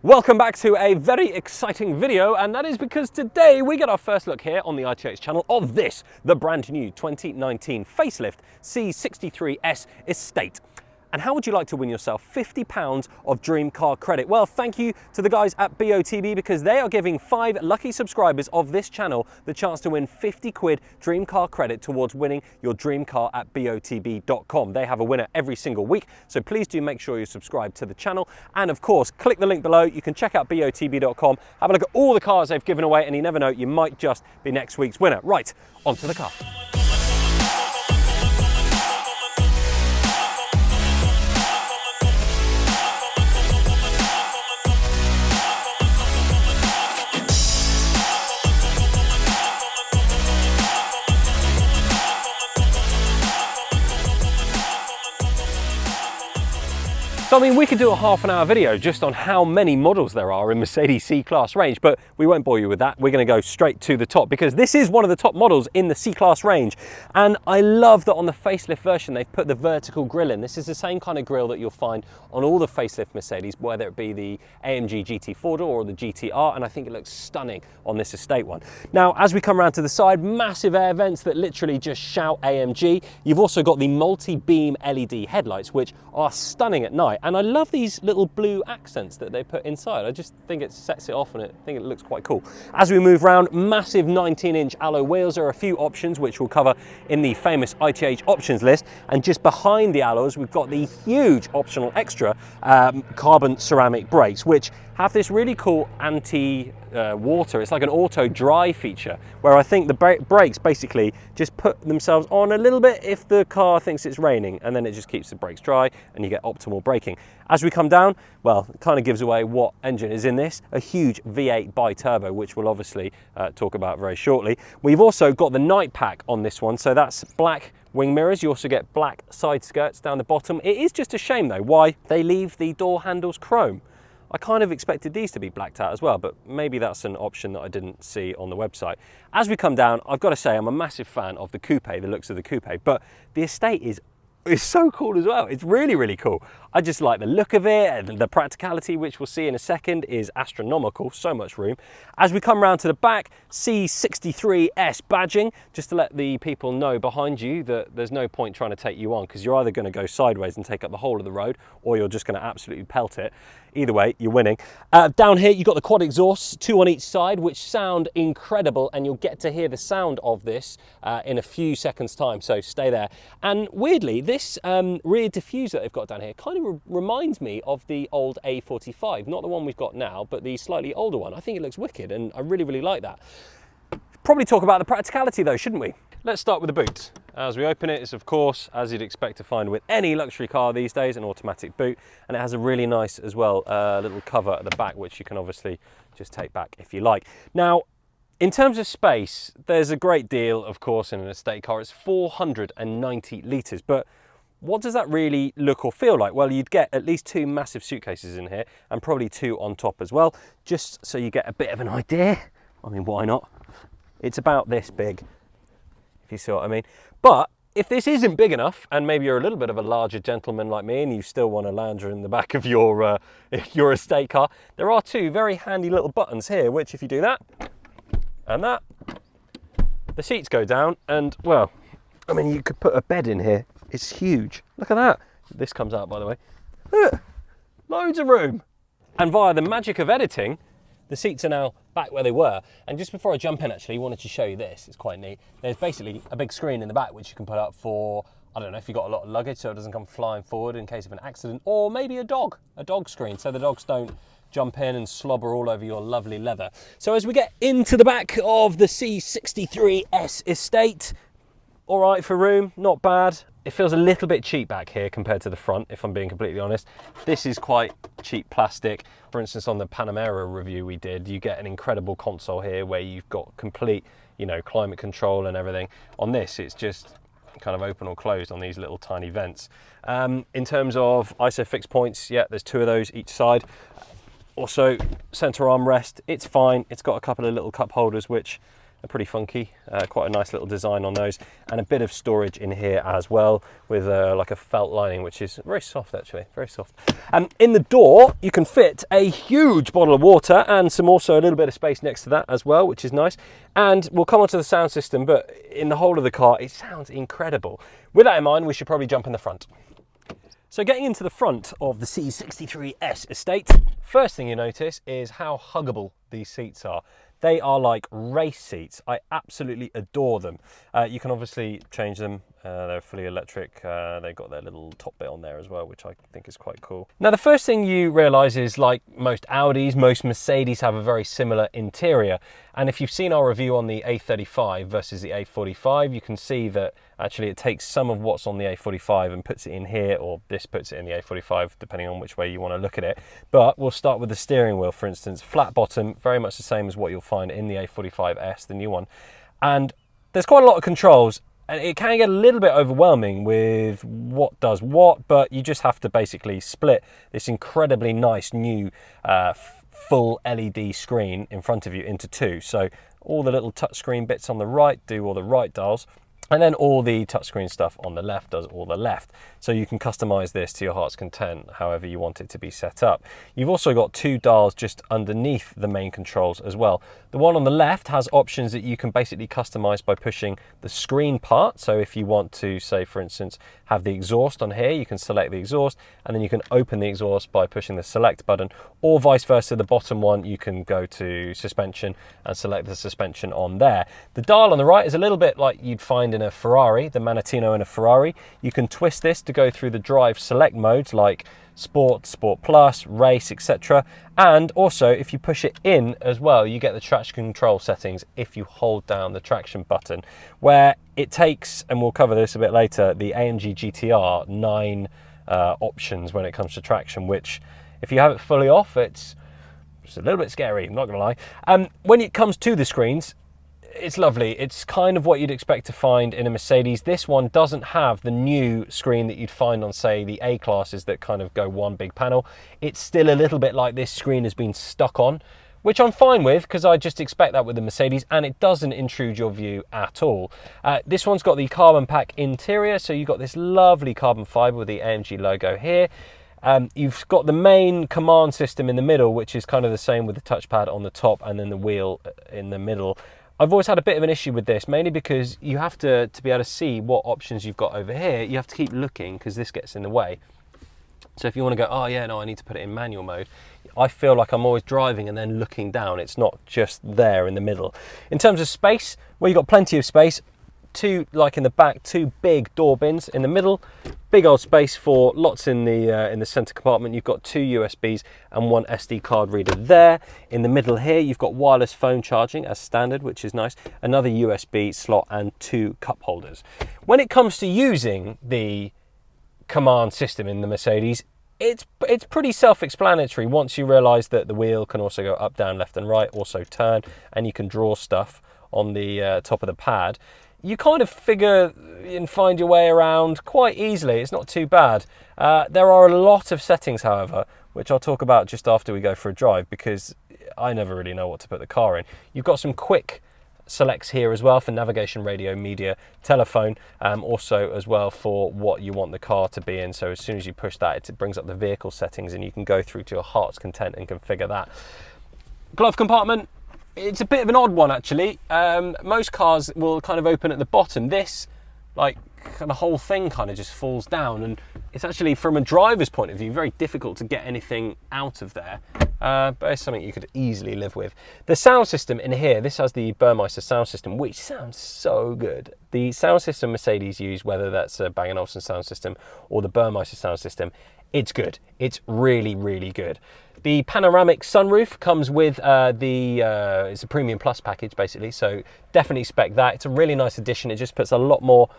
Welcome back to a very exciting video, and that is because today we get our first look here on the ITH channel of this, the brand new 2019 facelift C63s Estate. And how would you like to win yourself £50 of dream car credit? Well, thank you to the guys at BOTB because they are giving 5 lucky subscribers of this channel the chance to win 50 quid dream car credit towards winning your dream car at botb.com. They have a winner every single week, so please do make sure you subscribe to the channel. And of course, click the link below. You can check out botb.com, have a look at all the cars they've given away, and you never know, you might just be next week's winner. Right, onto the car. So, I mean, we could do a half-an-hour video just on how many models there are in Mercedes C-Class range, but we won't bore you with that. We're going to go straight to the top because this is one of the top models in the C-Class range. And I love that on the facelift version, they've put the vertical grille in. This is the same kind of grille that you'll find on all the facelift Mercedes, whether it be the AMG GT 4-door or the GTR, and I think it looks stunning on this Estate one. Now, as we come around to the side, massive air vents that literally just shout AMG. You've also got the multi-beam LED headlights, which are stunning at night. And I love these little blue accents that they put inside. I just think it sets it off and I think it looks quite cool. As we move around, massive 19-inch alloy wheels. There are a few options which we'll cover in the famous ITH options list. And just behind the alloys, we've got the huge optional extra carbon ceramic brakes, which have this really cool anti-water. It's like an auto dry feature where I think the brakes basically just put themselves on a little bit if the car thinks it's raining, and then it just keeps the brakes dry and you get optimal braking. As we come down, well, it kind of gives away what engine is in this, a huge V8 bi-turbo, which we'll obviously talk about very shortly. We've also got the night pack on this one, so that's black wing mirrors. You also get black side skirts down the bottom. It is just a shame though why they leave the door handles chrome. I kind of expected these to be blacked out as well, but maybe that's an option that I didn't see on the website. As we come down, I've got to say I'm a massive fan of the coupe, the looks of the coupe, but the Estate is so cool as well. It's really, really cool. I just like the look of it, and the practicality, which we'll see in a second, is astronomical, so much room. As we come around to the back, C63s badging, just to let the people know behind you that there's no point trying to take you on, because you're either going to go sideways and take up the whole of the road, or you're just going to absolutely pelt it. Either way, you're winning. Down here, you've got the quad exhausts, 2 on each side, which sound incredible, and you'll get to hear the sound of this in a few seconds' time, so stay there. And weirdly, this rear diffuser that they've got down here kind of reminds me of the old A45, not the one we've got now, but the slightly older one. I think it looks wicked, and I really, really like that. Probably talk about the practicality though, shouldn't we? Let's start with the boot. As we open it, it's of course, as you'd expect to find with any luxury car these days, an automatic boot, and it has a really nice as well little cover at the back, which you can obviously just take back if you like. Now, in terms of space, there's a great deal, of course, in an Estate car. It's 490 litres, but what does that really look or feel like? Well, you'd get at least 2 massive suitcases in here, and probably 2 on top as well, just so you get a bit of an idea. I mean, why not? It's about this big, if you see what I mean. But if this isn't big enough, and maybe you're a little bit of a larger gentleman like me and you still want a lounger in the back of your Estate car, there are 2 very handy little buttons here, which if you do that and that, the seats go down, and well, I mean, you could put a bed in here. It's huge. Look at that. This comes out, by the way. Loads of room. And via the magic of editing, the seats are now back where they were. And just before I jump in, actually, I wanted to show you this. It's quite neat. There's basically a big screen in the back which you can put up for, I don't know, if you've got a lot of luggage so it doesn't come flying forward in case of an accident, or maybe a dog screen so the dogs don't jump in and slobber all over your lovely leather. So as we get into the back of the C63s Estate, all right for room, not bad. It feels a little bit cheap back here compared to the front, if I'm being completely honest. This is quite cheap plastic. For instance, on the Panamera review we did, you get an incredible console here where you've got complete, you know, climate control and everything. On this, it's just kind of open or closed on these little tiny vents. In terms of ISOFIX points, yeah, there's 2 of those each side. Also, center armrest, it's fine. It's got a couple of little cup holders, which They're pretty funky, quite a nice little design on those, and a bit of storage in here as well with like a felt lining, which is very soft actually, very soft. In the door you can fit a huge bottle of water and also a little bit of space next to that as well, which is nice. And we'll come on to the sound system, but in the whole of the car it sounds incredible. With that in mind, we should probably jump in the front. So getting into the front of the C63s Estate, first thing you notice is how huggable these seats are. They are like race seats. I absolutely adore them. You can obviously change them. They're fully electric. They've got their little top bit on there as well, which I think is quite cool. Now, the first thing you realise is, like most Audis, most Mercedes have a very similar interior. And if you've seen our review on the A35 versus the A45, you can see that actually it takes some of what's on the A45 and puts it in here, or this puts it in the A45, depending on which way you want to look at it. But we'll start with the steering wheel, for instance. Flat bottom, very much the same as what you'll find in the A45S, the new one. And there's quite a lot of controls, and it can get a little bit overwhelming with what does what, but you just have to basically split this incredibly nice new full LED screen in front of you into two. So all the little touchscreen bits on the right do all the right dials, and then all the touchscreen stuff on the left does all the left. So you can customize this to your heart's content, however you want it to be set up. You've also got two dials just underneath the main controls as well. The one on the left has options that you can basically customize by pushing the screen part. So if you want to, say for instance, have the exhaust on here, you can select the exhaust, and then you can open the exhaust by pushing the select button, or vice versa. The bottom one, you can go to suspension and select the suspension on there. The dial on the right is a little bit like you'd find in a Ferrari, the Manettino in a Ferrari. You can twist this to go through the drive select modes like Sport, Sport Plus, Race, etc. And also, if you push it in as well, you get the traction control settings if you hold down the traction button, where it takes, and we'll cover this a bit later, the AMG GTR 9 options when it comes to traction, which if you have it fully off, it's a little bit scary, I'm not gonna lie. When it comes to the screens, it's lovely. It's kind of what you'd expect to find in a Mercedes. This one doesn't have the new screen that you'd find on, say, the A-classes that kind of go one big panel. It's still a little bit like this screen has been stuck on, which I'm fine with because I just expect that with the Mercedes, and it doesn't intrude your view at all. This one's got the carbon pack interior, so you've got this lovely carbon fibre with the AMG logo here. You've got the main command system in the middle, which is kind of the same with the touchpad on the top and then the wheel in the middle. I've always had a bit of an issue with this, mainly because you have to be able to see what options you've got over here, you have to keep looking because this gets in the way. So if you want to go, oh yeah, no, I need to put it in manual mode, I feel like I'm always driving and then looking down. It's not just there in the middle. In terms of space, well, you've got plenty of space. Two, like in the back, two big door bins in the middle, big old space for lots in the center compartment. You've got two USBs and one SD card reader there. In the middle here, you've got wireless phone charging as standard, which is nice. Another USB slot and two cup holders. When it comes to using the command system in the Mercedes, it's pretty self-explanatory once you realize that the wheel can also go up, down, left and right, also turn, and you can draw stuff on the top of the pad. You kind of figure and find your way around quite easily. It's not too bad. There are a lot of settings, however, which I'll talk about just after we go for a drive, because I never really know what to put the car in. You've got some quick selects here as well for navigation, radio, media, telephone, also as well for what you want the car to be in. So as soon as you push that, it brings up the vehicle settings and you can go through to your heart's content and configure that. Glove compartment. It's a bit of an odd one, actually. Most cars will kind of open at the bottom. This, like, the whole thing kind of just falls down, and it's actually, from a driver's point of view, very difficult to get anything out of there. But it's something you could easily live with. The sound system in here, this has the Burmeister sound system, which sounds so good. The sound system Mercedes use, whether that's a Bang & Olufsen sound system or the Burmeister sound system, it's good. It's really, really good. The panoramic sunroof comes with it's a Premium Plus package, basically, so definitely spec that. It's a really nice addition. It just puts a lot more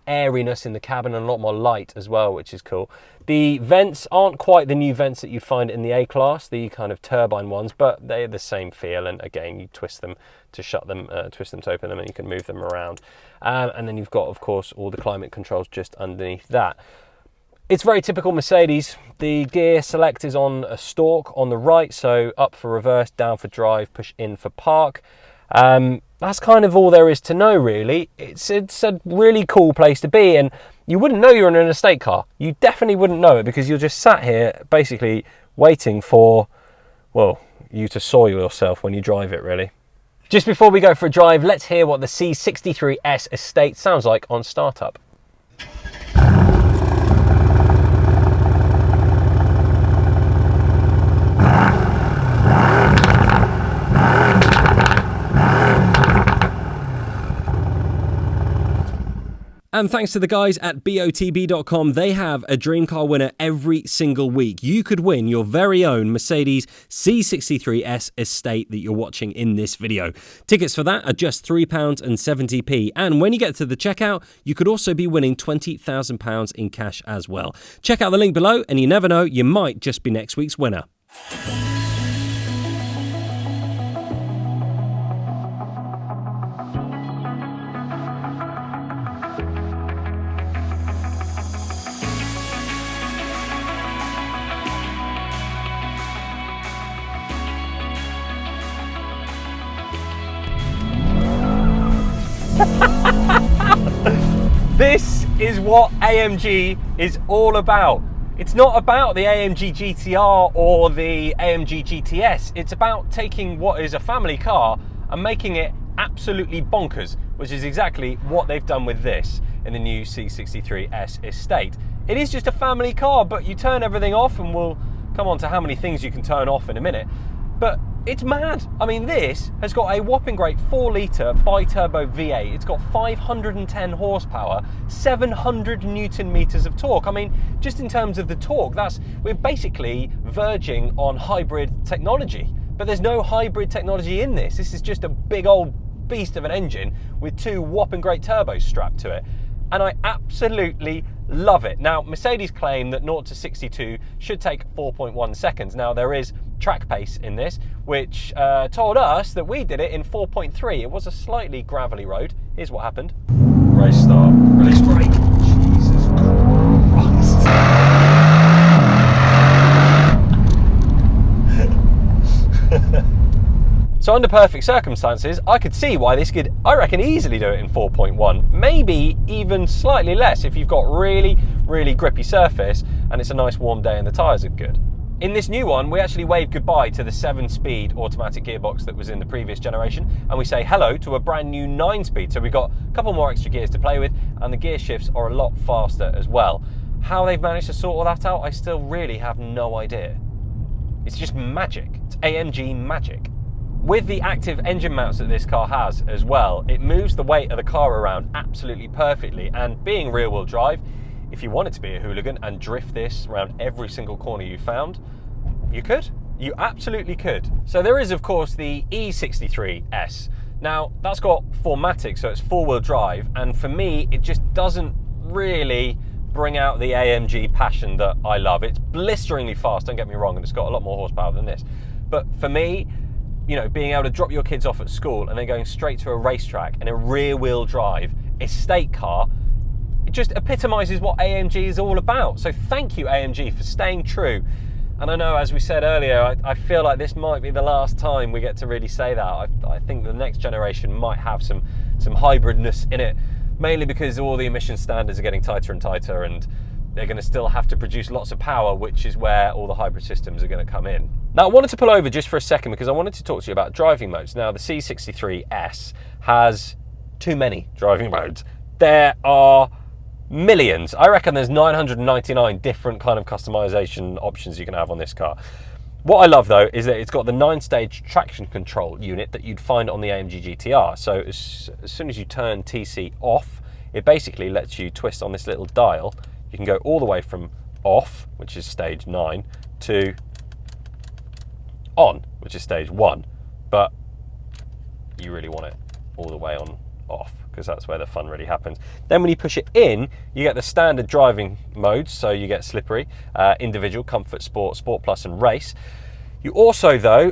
airiness in the cabin and a lot more light as well, which is cool. The vents aren't quite the new vents that you'd find in the A-Class, the kind of turbine ones, but they're the same feel, and again, you twist them to shut them, twist them to open them, and you can move them around. And then you've got, of course, all the climate controls just underneath that. It's very typical Mercedes. The gear select is on a stalk on the right, so up for reverse, down for drive, push in for park. That's kind of all there is to know, really. It's a really cool place to be, and you wouldn't know you're in an estate car. You definitely wouldn't know it, because you're just sat here basically waiting for, well, you to soil yourself when you drive it, really. Just before we go for a drive, let's hear what the C63s Estate sounds like on startup. And thanks to the guys at botb.com, they have a dream car winner every single week. You could win your very own Mercedes C63s Estate that you're watching in this video. Tickets for that are just £3.70. And when you get to the checkout, you could also be winning £20,000 in cash as well. Check out the link below, and you never know, you might just be next week's winner. This is what AMG is all about. It's not about the AMG GTR or the AMG GTS. It's about taking what is a family car and making it absolutely bonkers, which is exactly what they've done with this in the new C63s Estate. It is just a family car, but you turn everything off, and we'll come on to how many things you can turn off in a minute. But it's mad. I mean, this has got a whopping great 4-litre bi-turbo V8. It's got 510 horsepower, 700 Newton meters of torque. I mean, just in terms of the torque, we're basically verging on hybrid technology. But there's no hybrid technology in this. This is just a big old beast of an engine with 2 whopping great turbos strapped to it. And I absolutely love it. Now, Mercedes claim that 0 to 62 should take 4.1 seconds. Now, there is track pace in this, which told us that we did it in 4.3. It was a slightly gravelly road. Here's what happened. Race start. Release brake. Jesus Christ. So under perfect circumstances, I could see why this could, I reckon, easily do it in 4.1, maybe even slightly less if you've got really, really grippy surface and it's a nice warm day and the tyres are good. In this new one, we actually wave goodbye to the 7-speed automatic gearbox that was in the previous generation, and we say hello to a brand new 9-speed. So we've got a couple more extra gears to play with, and the gear shifts are a lot faster as well. How they've managed to sort all that out, I still really have no idea. It's just magic. It's AMG magic. With the active engine mounts that this car has as well, it moves the weight of the car around absolutely perfectly, and being rear-wheel drive, if you wanted to be a hooligan and drift this around every single corner you found, you could. You absolutely could. So there is, of course, the E63s. Now, that's got 4MATIC, so it's 4-wheel drive, and for me, it just doesn't really bring out the AMG passion that I love. It's blisteringly fast, don't get me wrong, and it's got a lot more horsepower than this. But for me, you know, being able to drop your kids off at school and then going straight to a racetrack in a rear-wheel drive estate car, it just epitomizes what AMG is all about. So thank you, AMG, for staying true. And I know, as we said earlier, I feel like this might be the last time we get to really say that. I think the next generation might have some hybridness in it, mainly because all the emission standards are getting tighter and tighter, and they're going to still have to produce lots of power, which is where all the hybrid systems are going to come in. Now, I wanted to pull over just for a second because I wanted to talk to you about driving modes. Now, the C63s has too many driving modes. There are millions. I reckon there's 999 different kind of customization options you can have on this car. What I love, though, is that it's got the 9-stage traction control unit that you'd find on the AMG GTR. So as soon as you turn TC off, it basically lets you twist on this little dial. You can go all the way from off, which is stage 9, to on, which is stage 1. But you really want it all the way on off, because that's where the fun really happens. Then when you push it in, you get the standard driving modes. So you get slippery, individual, comfort, sport, sport plus, and race. You also, though,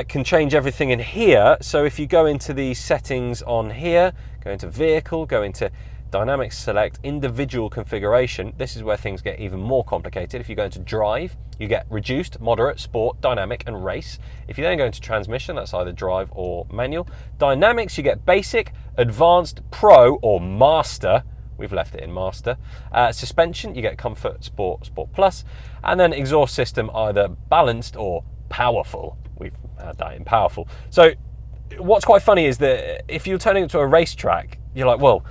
can change everything in here. So if you go into the settings on here, go into vehicle, go into dynamic select, individual configuration. This is where things get even more complicated. If you go into drive, you get reduced, moderate, sport, dynamic, and race. If you then go into transmission, that's either drive or manual. Dynamics, you get basic, advanced, pro, or master. We've left it in master. Suspension, you get comfort, sport, sport plus. And then exhaust system, either balanced or powerful. We've had that in powerful. So what's quite funny is that if you're turning it to a racetrack, you're like, well,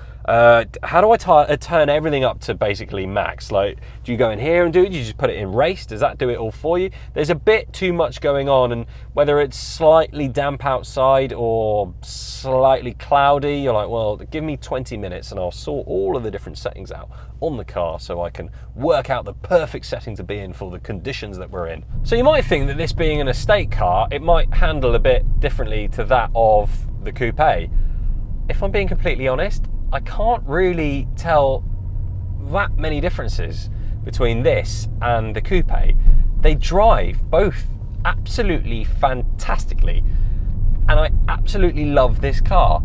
how do I turn everything up to basically max? Like, do you go in here and do it? Do you just put it in race? Does that do it all for you? There's a bit too much going on, and whether it's slightly damp outside or slightly cloudy, you're like, well, give me 20 minutes and I'll sort all of the different settings out on the car so I can work out the perfect setting to be in for the conditions that we're in. So you might think that this being an estate car, it might handle a bit differently to that of the coupe. If I'm being completely honest, I can't really tell that many differences between this and the coupe. They drive both absolutely fantastically, and I absolutely love this car.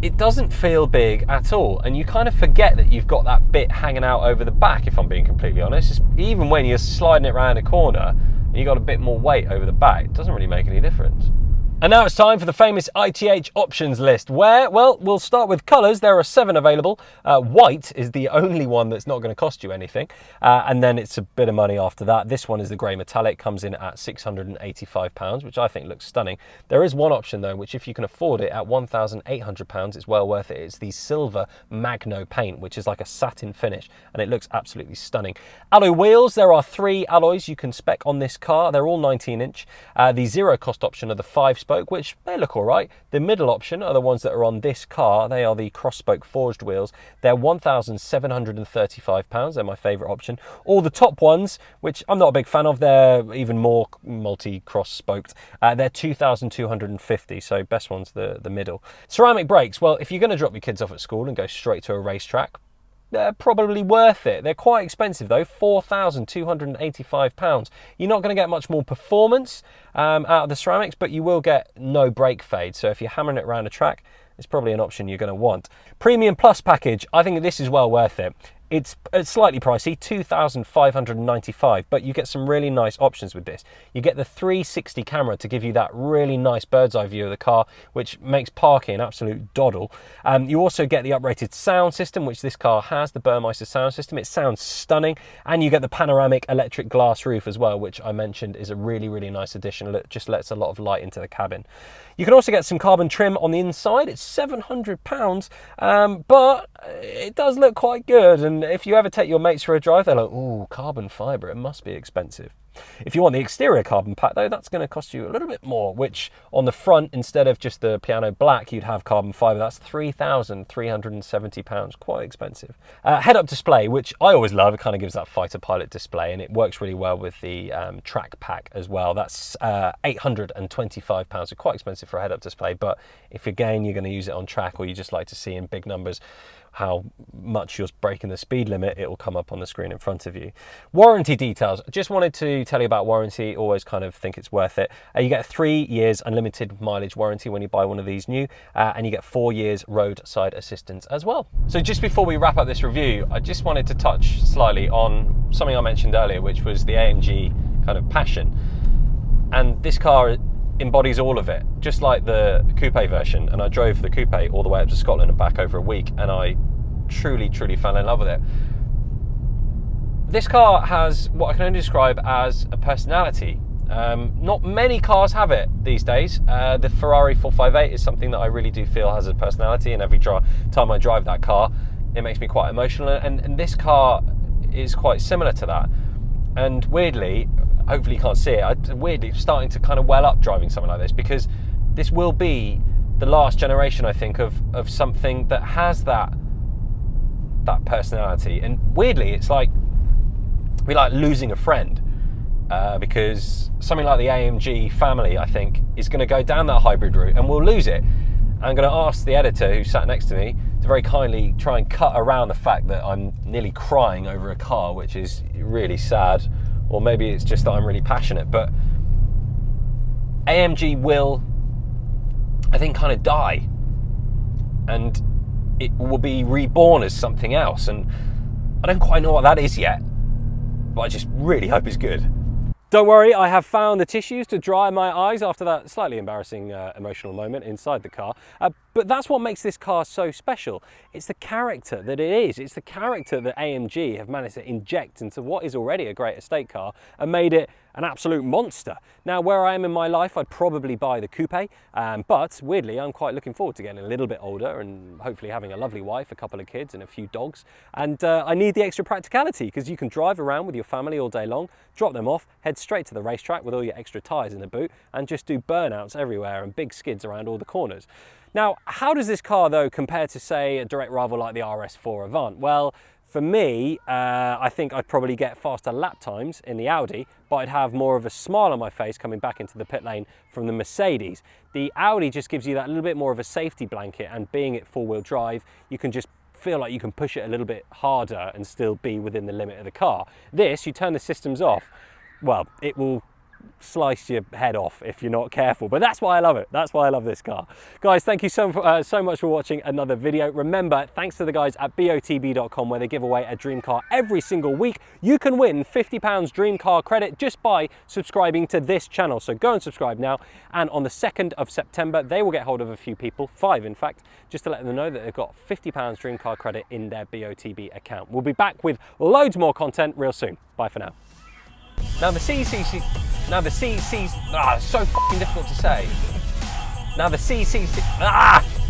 It doesn't feel big at all, and you kind of forget that you've got that bit hanging out over the back, if I'm being completely honest. Even when you're sliding it around a corner and you've got a bit more weight over the back, it doesn't really make any difference. And now it's time for the famous ITH options list, where, well, we'll start with colours. There are 7 available. White is the only one that's not going to cost you anything. And then it's a bit of money after that. This one is the grey metallic, comes in at £685, which I think looks stunning. There is one option though, which if you can afford it at £1,800, it's well worth it. It's the silver Magno paint, which is like a satin finish, and it looks absolutely stunning. Alloy wheels, there are 3 alloys you can spec on this car. They're all 19-inch. The zero cost option are the 5-spoke, which they look all right. The middle option are the ones that are on this car. They are the cross-spoke forged wheels. They're £1,735. They're my favourite option. All the top ones, which I'm not a big fan of, they're even more multi-cross-spoked. They're £2,250, so best one's the middle. Ceramic brakes, well, if you're going to drop your kids off at school and go straight to a racetrack, they're probably worth it. They're quite expensive though, £4,285. You're not going to get much more performance out of the ceramics, but you will get no brake fade. So if you're hammering it around a track, it's probably an option you're going to want. Premium Plus package, I think this is well worth it. It's slightly pricey, £2,595, but you get some really nice options with this. You get the 360 camera to give you that really nice bird's eye view of the car, which makes parking an absolute doddle. You also get the uprated sound system, which this car has, the Burmeister sound system. It sounds stunning, and you get the panoramic electric glass roof as well, which I mentioned is a really, really nice addition. It just lets a lot of light into the cabin. You can also get some carbon trim on the inside. It's £700, but it does look quite good. And if you ever take your mates for a drive, they're like, ooh, carbon fibre, it must be expensive. If you want the exterior carbon pack though, that's going to cost you a little bit more, which on the front, instead of just the piano black, you'd have carbon fibre. That's £3,370, quite expensive. Head-up display, which I always love. It kind of gives that fighter pilot display, and it works really well with the track pack as well. That's £825, so quite expensive for a head-up display, but if again you're going to use it on track, or you just like to see in big numbers how much you're breaking the speed limit, it will come up on the screen in front of you. Warranty details. Just wanted to tell you about warranty. Always kind of think it's worth it. You get 3 years unlimited mileage warranty when you buy one of these new, and you get 4 years roadside assistance as well. So just before we wrap up this review, I just wanted to touch slightly on something I mentioned earlier, which was the AMG kind of passion. And this car embodies all of it, just like the coupe version. And I drove the coupe all the way up to Scotland and back over a week, and I truly fell in love with it. This car has what I can only describe as a personality. Not many cars have it these days. The Ferrari 458 is something that I really do feel has a personality, and every time I drive that car, it makes me quite emotional, and this car is quite similar to that. And weirdly, hopefully you can't see it, weirdly starting to kind of well up driving something like this, because this will be the last generation, I think, of something that has that personality. And weirdly, it's like we like losing a friend, because something like the AMG family, I think, is going to go down that hybrid route, and we'll lose it. I'm going to ask the editor who sat next to me to very kindly try and cut around the fact that I'm nearly crying over a car, which is really sad. Or maybe it's just that I'm really passionate, but AMG will, I think, kind of die. And it will be reborn as something else, and I don't quite know what that is yet, but I just really hope it's good. Don't worry, I have found the tissues to dry my eyes after that slightly embarrassing emotional moment inside the car. But that's what makes this car so special. It's the character that it is. It's the character that AMG have managed to inject into what is already a great estate car and made it an absolute monster. Now, where I am in my life, I'd probably buy the coupe, but weirdly, I'm quite looking forward to getting a little bit older and hopefully having a lovely wife, a couple of kids and a few dogs. And I need the extra practicality because you can drive around with your family all day long, drop them off, head straight to the racetrack with all your extra tyres in the boot and just do burnouts everywhere and big skids around all the corners. Now, how does this car though compare to, say, a direct rival like the RS4 Avant? Well, for me, I think I'd probably get faster lap times in the Audi, but I'd have more of a smile on my face coming back into the pit lane from the Mercedes. The Audi just gives you that little bit more of a safety blanket, and being it four-wheel drive, you can just feel like you can push it a little bit harder and still be within the limit of the car. This, you turn the systems off, well, it will slice your head off if you're not careful, but that's why I love it. That's why I love this car. Guys, thank you so much for watching another video. Remember, thanks to the guys at botb.com, where they give away a dream car every single week, you can win £50 dream car credit just by subscribing to this channel. So go and subscribe now, and on the 2nd of September they will get hold of a few people, 5 in fact, just to let them know that they've got £50 dream car credit in their BOTB account. We'll be back with loads more content real soon. Bye for now. Now the so fucking difficult to say. Now the C63s,